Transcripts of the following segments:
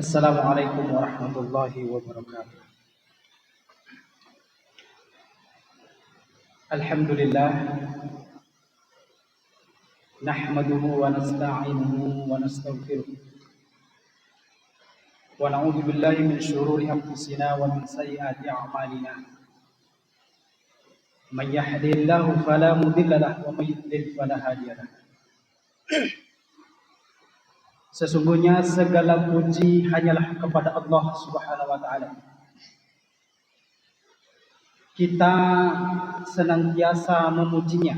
Assalamualaikum warahmatullahi wabarakatuh. Alhamdulillah, nahmaduhu wa nasta'inuhu wa nastaghfiruh. Wa na'udzu billahi min shururi anfusina wa min sayyiati a'malina. Man yahdihillahu fala mudilla lahu wa may yudlil fala hadiya lahu. Sesungguhnya segala puji hanyalah kepada Allah Subhanahu wa taala. Kita senantiasa memujinya,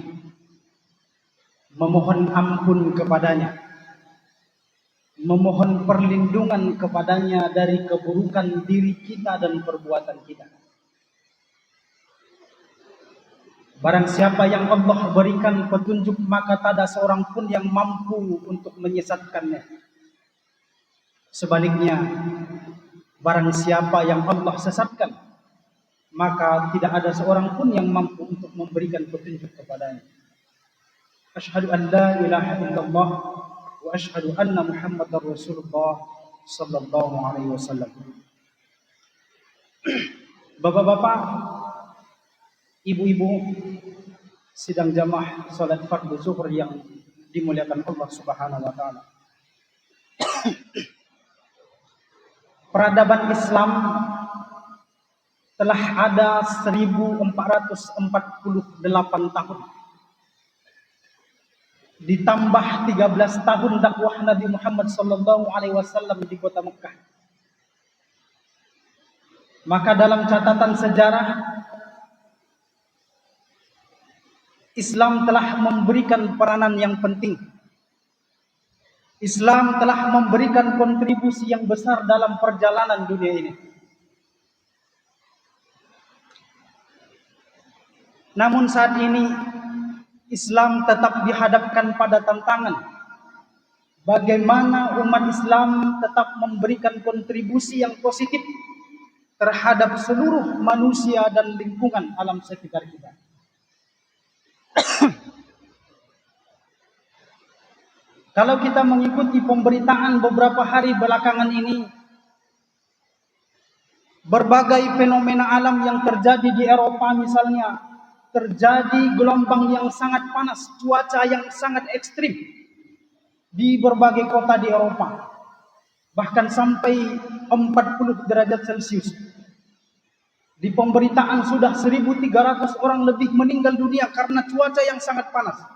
memohon ampun kepadanya, memohon perlindungan kepadanya dari keburukan diri kita dan perbuatan kita. Barang siapa yang Allah berikan petunjuk, maka tak ada seorang pun yang mampu untuk menyesatkannya. Sebaliknya, barang siapa yang Allah sesatkan, maka tidak ada seorang pun yang mampu untuk memberikan petunjuk kepadanya. Asyhadu an la ilaha illallah wa asyhadu anna Muhammadar Rasulullah sallallahu alaihi wasallam. Bapak-bapak, ibu-ibu, sidang jamaah salat fardu zuhur yang dimuliakan Allah Subhanahu wa taala. Peradaban Islam telah ada 1448 tahun. Ditambah 13 tahun dakwah Nabi Muhammad sallallahu alaihi wasallam di kota Mekah. Maka dalam catatan sejarah, Islam telah memberikan peranan yang penting. Islam telah memberikan kontribusi yang besar dalam perjalanan dunia ini. Namun saat ini Islam tetap dihadapkan pada tantangan. Bagaimana umat Islam tetap memberikan kontribusi yang positif terhadap seluruh manusia dan lingkungan alam sekitar kita. Kalau kita mengikuti pemberitaan beberapa hari belakangan ini, berbagai fenomena alam yang terjadi di Eropa misalnya, terjadi gelombang yang sangat panas, cuaca yang sangat ekstrim di berbagai kota di Eropa, bahkan sampai 40 derajat Celcius. Di pemberitaan sudah 1.300 orang lebih meninggal dunia karena cuaca yang sangat panas.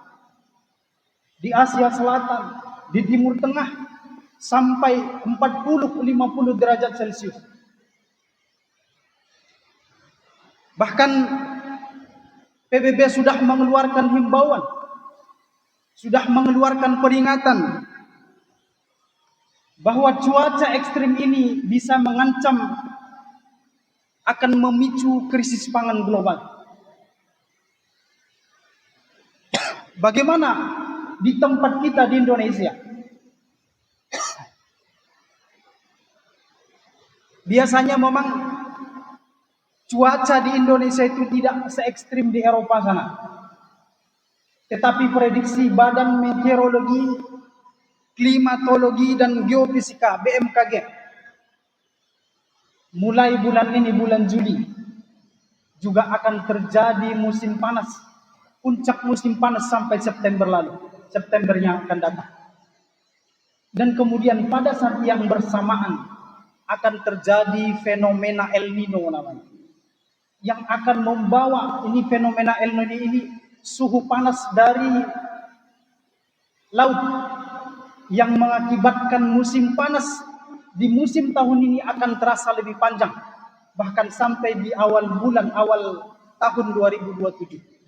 Di Asia Selatan, di Timur Tengah, sampai 40-50 derajat Celcius. Bahkan PBB sudah mengeluarkan himbauan, sudah mengeluarkan peringatan bahwa cuaca ekstrim ini bisa mengancam akan memicu krisis pangan global. Bagaimana di tempat kita di Indonesia? Biasanya memang cuaca di Indonesia itu tidak se-ekstrim di Eropa sana. Tetapi prediksi Badan Meteorologi, Klimatologi dan Geofisika BMKG, mulai bulan ini, bulan Juli, juga akan terjadi musim panas. Puncak musim panas sampai September yang akan datang. Dan kemudian pada saat yang bersamaan akan terjadi fenomena El Nino namanya, yang akan membawa fenomena El Nino ini suhu panas dari laut yang mengakibatkan musim panas di musim tahun ini akan terasa lebih panjang, bahkan sampai di awal tahun 2027.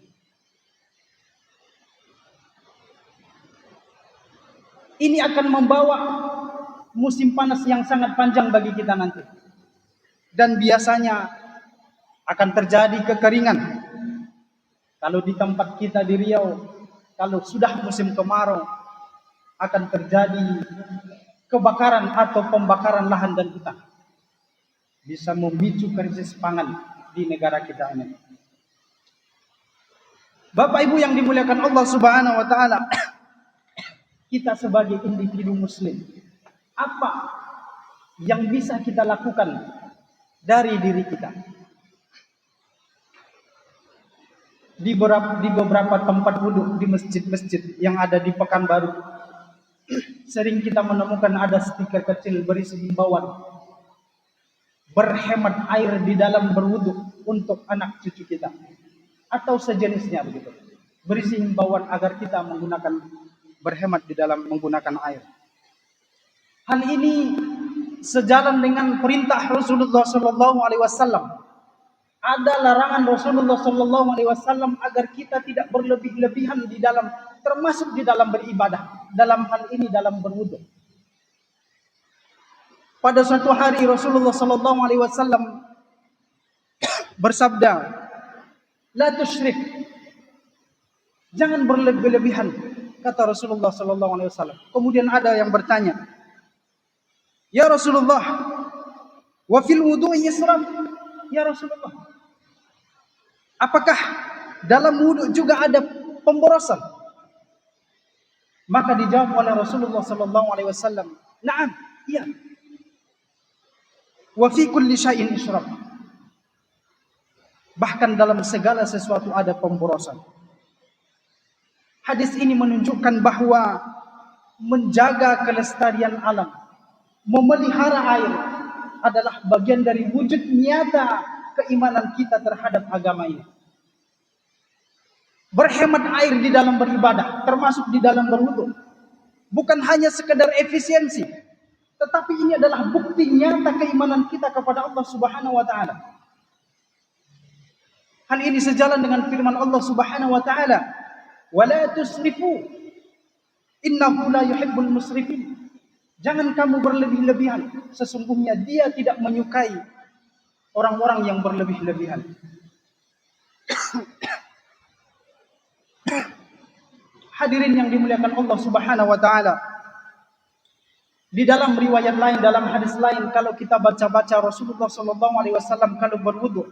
Ini akan membawa musim panas yang sangat panjang bagi kita nanti. Dan biasanya akan terjadi kekeringan. Kalau di tempat kita di Riau, kalau sudah musim kemarau, akan terjadi kebakaran atau pembakaran lahan dan hutan. Bisa memicu krisis pangan di negara kita ini. Bapak Ibu yang dimuliakan Allah Subhanahu wa taala, kita sebagai individu muslim, apa yang bisa kita lakukan dari diri kita. Di beberapa tempat wudhu di masjid-masjid yang ada di Pekanbaru, sering kita menemukan ada stiker kecil berisi himbauan berhemat air di dalam berwudhu untuk anak cucu kita atau sejenisnya begitu. Berisi himbauan agar kita berhemat di dalam menggunakan air. Hal ini sejalan dengan perintah Rasulullah Sallallahu Alaihi Wasallam. Ada larangan Rasulullah Sallallahu Alaihi Wasallam agar kita tidak berlebih-lebihan di dalam, termasuk di dalam beribadah. Dalam hal ini dalam berwudu. Pada suatu hari Rasulullah Sallallahu Alaihi Wasallam bersabda, "La tusyrik." Jangan berlebih-lebihan, kata Rasulullah Sallallahu Alaihi Wasallam. Kemudian ada yang bertanya, "Ya Rasulullah, wa fil wudu'i israf?" Ya Rasulullah, apakah dalam wudu juga ada pemborosan? Maka dijawab oleh Rasulullah Sallallahu Alaihi Wasallam, "Na'am, iya. Wa fi kulli syai'in israf." Bahkan dalam segala sesuatu ada pemborosan. Hadis ini menunjukkan bahwa menjaga kelestarian alam, memelihara air adalah bagian dari wujud nyata keimanan kita terhadap agama ini. Berhemat air di dalam beribadah, termasuk di dalam berwudu, bukan hanya sekedar efisiensi, tetapi ini adalah bukti nyata keimanan kita kepada Allah Subhanahu wa taala. Hal ini sejalan dengan firman Allah Subhanahu wa taala, "Wala tusrifu, innahu la yuhibbul musrifin." Jangan kamu berlebih-lebihan, sesungguhnya Dia tidak menyukai orang-orang yang berlebih-lebihan. Hadirin yang dimuliakan Allah Subhanahu wa taala. Di dalam riwayat lain, dalam hadis lain, kalau kita baca-baca Rasulullah sallallahu alaihi wasallam kalau berwudu,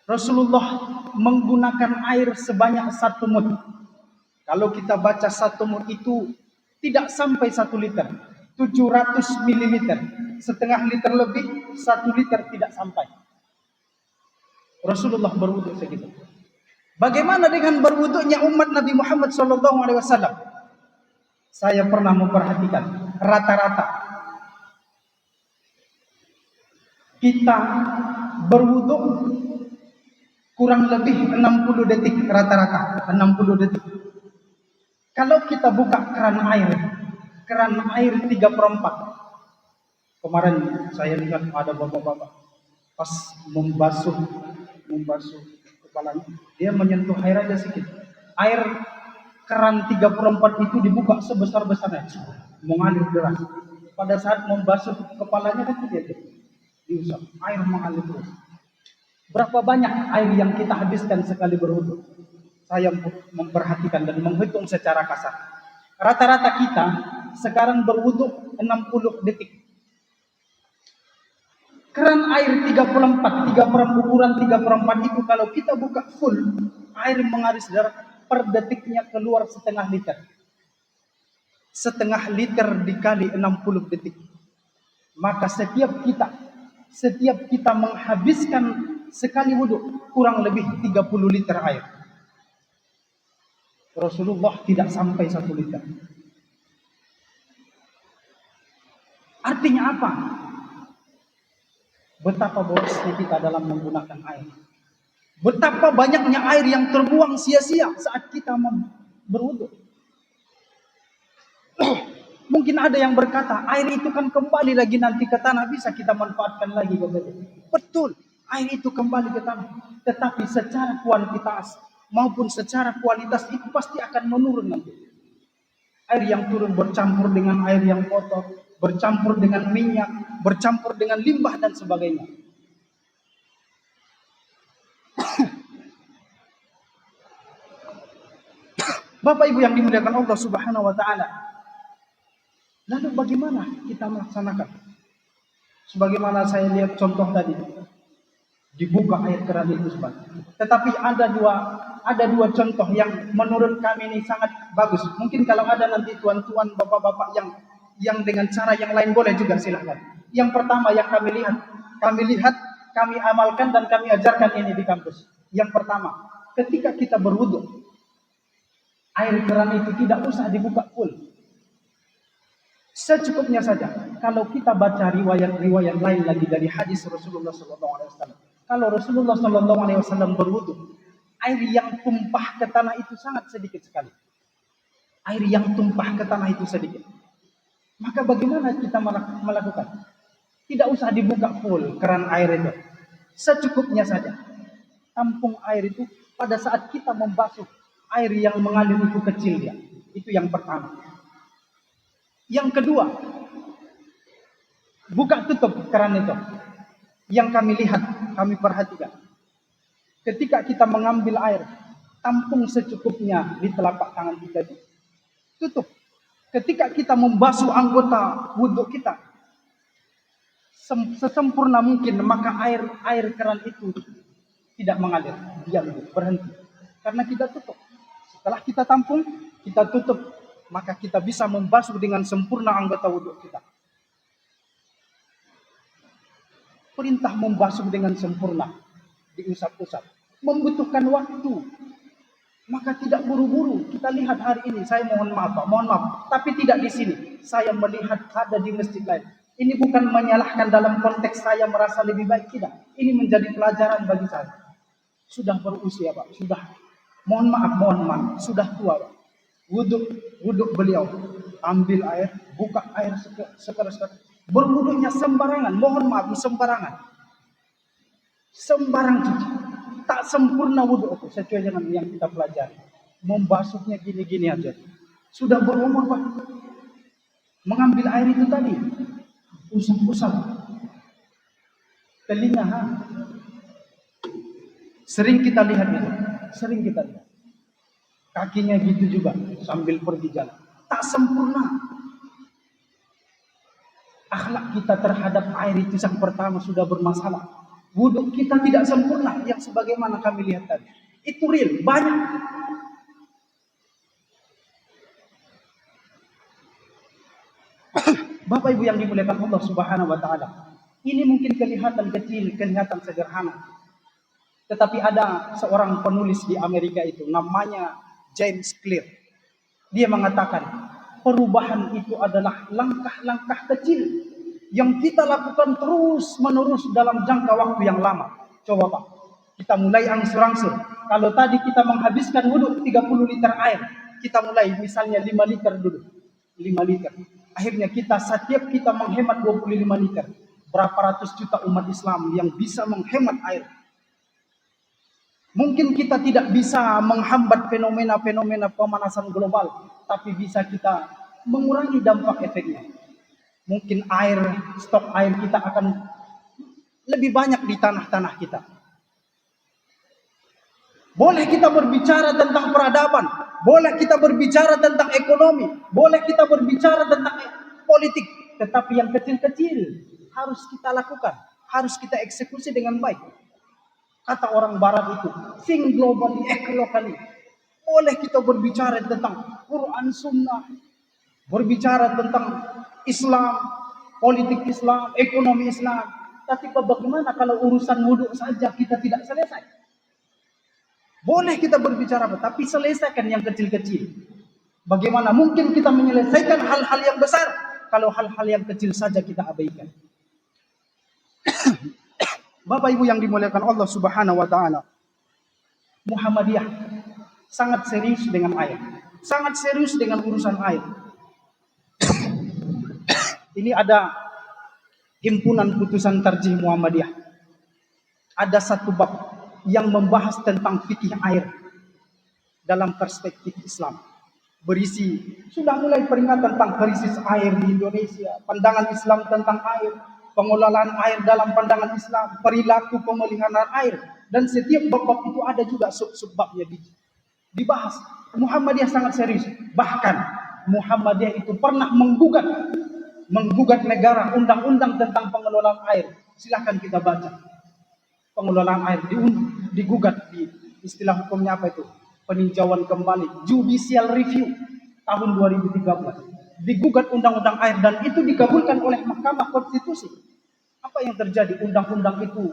Rasulullah menggunakan air sebanyak 1 mud. Kalau kita baca 1 mud itu tidak sampai 1 liter, 700 mililiter, setengah liter lebih, 1 liter tidak sampai. Rasulullah berwudu segitu. Bagaimana dengan berwudunya umat Nabi Muhammad SAW? Saya pernah memperhatikan rata-rata kita berwudu kurang lebih 60 detik rata-rata, 60 detik. Kalau kita buka keran air 3/4. Kemarin saya lihat ada bapak-bapak pas membasuh kepalanya, dia menyentuh air aja sedikit. Air keran 3/4 itu dibuka sebesar-besarnya, mengalir deras. Pada saat membasuh kepalanya kan dia diusap, air mengalir terus. Berapa banyak air yang kita habiskan sekali berwudu? Saya memperhatikan dan menghitung secara kasar. Rata-rata kita sekarang berwudu 60 detik. Keran air 3/4, ukuran 3/4 itu kalau kita buka full, air mengalir per detiknya keluar setengah liter. Setengah liter dikali 60 detik. Maka setiap kita menghabiskan sekali wudu kurang lebih 30 liter air. Rasulullah tidak sampai 1 liter. Artinya apa? Betapa borosnya kita dalam menggunakan air. Betapa banyaknya air yang terbuang sia-sia saat kita berwudu. Mungkin ada yang berkata, air itu kan kembali lagi nanti ke tanah, bisa kita manfaatkan lagi. Betul, air itu kembali ke tanah. Tetapi secara kuantitas maupun secara kualitas itu pasti akan menurun nanti. Air yang turun bercampur dengan air yang kotor, bercampur dengan minyak, bercampur dengan limbah dan sebagainya. Bapak Ibu yang dimuliakan Allah Subhanahu wa taala. Lalu bagaimana kita melaksanakan? Sebagaimana saya lihat contoh tadi, dibuka air keran itu sebenarnya. Tetapi ada dua contoh yang menurut kami ini sangat bagus. Mungkin kalau ada nanti tuan-tuan, bapak-bapak yang yang dengan cara yang lain boleh juga, silahkan. Yang pertama yang kami lihat, kami amalkan dan kami ajarkan ini di kampus. Yang pertama, ketika kita berwudu, air keran itu tidak usah dibuka full. Secukupnya saja. Kalau kita baca riwayat-riwayat lain lagi dari hadis Rasulullah SAW, kalau Rasulullah SAW berwudu, air yang tumpah ke tanah itu sangat sedikit sekali. Air yang tumpah ke tanah itu sedikit. Maka bagaimana kita melakukan? Tidak usah dibuka full keran air itu. Secukupnya saja. Tampung air itu pada saat kita membasuh air yang mengalir itu kecil dia. Itu yang pertama. Yang kedua, buka tutup keran itu. Yang kami lihat, kami perhatikan. Ketika kita mengambil air, tampung secukupnya di telapak tangan kita itu. Tutup. Ketika kita membasuh anggota wudhu kita, sesempurna mungkin, maka air keran itu tidak mengalir, diam, berhenti. Karena kita tutup. Setelah kita tampung, kita tutup, maka kita bisa membasuh dengan sempurna anggota wudhu kita. Perintah membasuh dengan sempurna, diusap-usap, membutuhkan waktu. Maka tidak buru-buru. Kita lihat hari ini, saya mohon maaf Pak, mohon maaf. Tapi tidak di sini. Saya melihat ada di masjid lain. Ini bukan menyalahkan dalam konteks saya merasa lebih baik, tidak. Ini menjadi pelajaran bagi saya. Sudah berusia Pak, sudah. Mohon maaf, sudah tua Pak. Wuduk beliau, ambil air, buka air sekeras. Berwuduknya sembarangan, mohon maaf, sembarangan. Sembarang cuci. Tak sempurna wudhu itu sesuai dengan yang kita pelajari. Membasuhnya gini-gini aja. Sudah berumur Pak. Mengambil air itu tadi, usap-usap telinga. Sering kita lihat itu. Sering kita lihat. Kakinya gitu juga sambil pergi jalan. Tak sempurna. Akhlak kita terhadap air itu yang pertama sudah bermasalah. Wudhu kita tidak sempurna, yang sebagaimana kami lihat tadi. Itu real, banyak. Bapak Ibu yang dimuliakan Allah Subhanahu wa taala. Ini mungkin kelihatan kecil, kelihatan sederhana. Tetapi ada seorang penulis di Amerika itu, namanya James Clear. Dia mengatakan, perubahan itu adalah langkah-langkah kecil yang kita lakukan terus-menerus dalam jangka waktu yang lama. Coba Pak, kita mulai angsur-angsur. Kalau tadi kita menghabiskan wudhu 30 liter air, kita mulai misalnya 5 liter dulu. 5 liter. Akhirnya setiap kita menghemat 25 liter. Berapa ratus juta umat Islam yang bisa menghemat air. Mungkin kita tidak bisa menghambat fenomena-fenomena pemanasan global, tapi bisa kita mengurangi dampak efeknya. Mungkin stok air kita akan lebih banyak di tanah-tanah kita. Boleh kita berbicara tentang peradaban, boleh kita berbicara tentang ekonomi, boleh kita berbicara tentang politik, tetapi yang kecil-kecil harus kita lakukan, harus kita eksekusi dengan baik. Kata orang barat itu, think globally, act locally. Boleh kita berbicara tentang Quran Sunnah, berbicara tentang Islam, politik Islam, ekonomi Islam. Tapi bagaimana kalau urusan wudhu saja kita tidak selesai? Boleh kita berbicara, tapi selesaikan yang kecil-kecil. Bagaimana mungkin kita menyelesaikan hal-hal yang besar kalau hal-hal yang kecil saja kita abaikan? Bapak Ibu yang dimuliakan Allah Subhanahu wa taala. Muhammadiyah sangat serius dengan air. Sangat serius dengan urusan air. Ini ada himpunan putusan tarjih Muhammadiyah. Ada satu bab yang membahas tentang fikih air dalam perspektif Islam. Berisi, sudah mulai peringatan tentang krisis air di Indonesia, pandangan Islam tentang air, pengelolaan air dalam pandangan Islam, perilaku pemeliharaan air, dan setiap bab-bab itu ada juga sub-subbabnya dibahas. Muhammadiyah sangat serius. Bahkan Muhammadiyah itu pernah menggugat negara undang-undang tentang pengelolaan air. Silahkan kita baca. Pengelolaan air digugat di istilah hukumnya apa itu? Peninjauan kembali, judicial review tahun 2013. digugat undang-undang air dan itu dikabulkan oleh Mahkamah Konstitusi. Apa yang terjadi? Undang-undang itu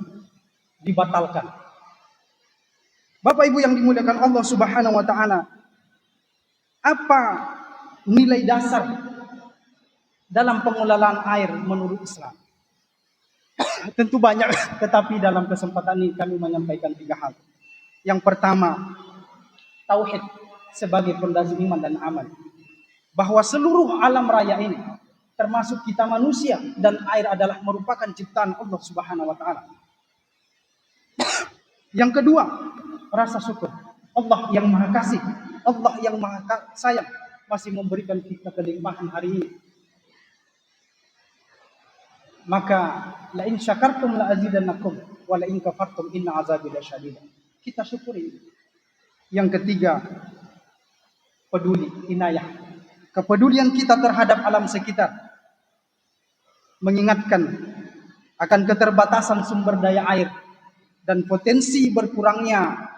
dibatalkan. Bapak Ibu yang dimuliakan Allah Subhanahu wa taala, apa nilai dasar dalam pengelolaan air menurut Islam? Tentu banyak, tetapi dalam kesempatan ini kami menyampaikan 3 hal. Yang pertama, tauhid sebagai fondasi iman dan amal. Bahwa seluruh alam raya ini, termasuk kita manusia, dan air adalah merupakan ciptaan Allah Subhanahu wa taala. Yang kedua, rasa syukur. Allah yang Maha Kasih, Allah yang Maha Sayang masih memberikan kita kelimpahan hari ini. Maka la in syakartum la azidannakum wa la in kafartum inna azabi lasyadid. Kita syukuri. Yang ketiga, peduli, inayah. Kepedulian kita terhadap alam sekitar. Mengingatkan akan keterbatasan sumber daya air dan potensi berkurangnya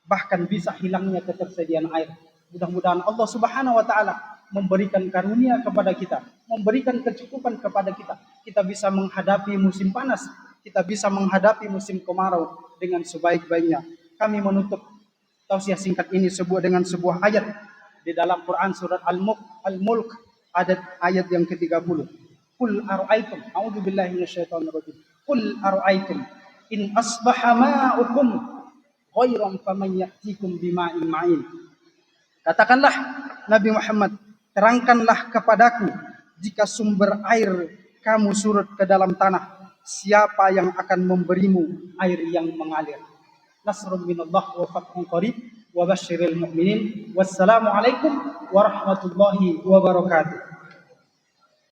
bahkan bisa hilangnya ketersediaan air. Mudah-mudahan Allah Subhanahu wa taala memberikan karunia kepada kita, memberikan kecukupan kepada kita. Kita bisa menghadapi musim panas, kita bisa menghadapi musim kemarau dengan sebaik-baiknya. Kami menutup tausiah singkat ini dengan sebuah ayat di dalam Quran surat Al-Mulk ayat yang ke-30. Qul ara'aitum, a'udzubillahi minasyaitonir rajim. Qul ara'aitum in asbaha ma'ukum ghairan faman ya'tikum bima'in ma'in. Katakanlah Nabi Muhammad, terangkanlah kepadaku jika sumber air kamu surut ke dalam tanah, siapa yang akan memberimu air yang mengalir. Nasrun minallah wa fathun qarib wa basyiril mu'minin. Wassalamualaikum warahmatullahi wabarakatuh.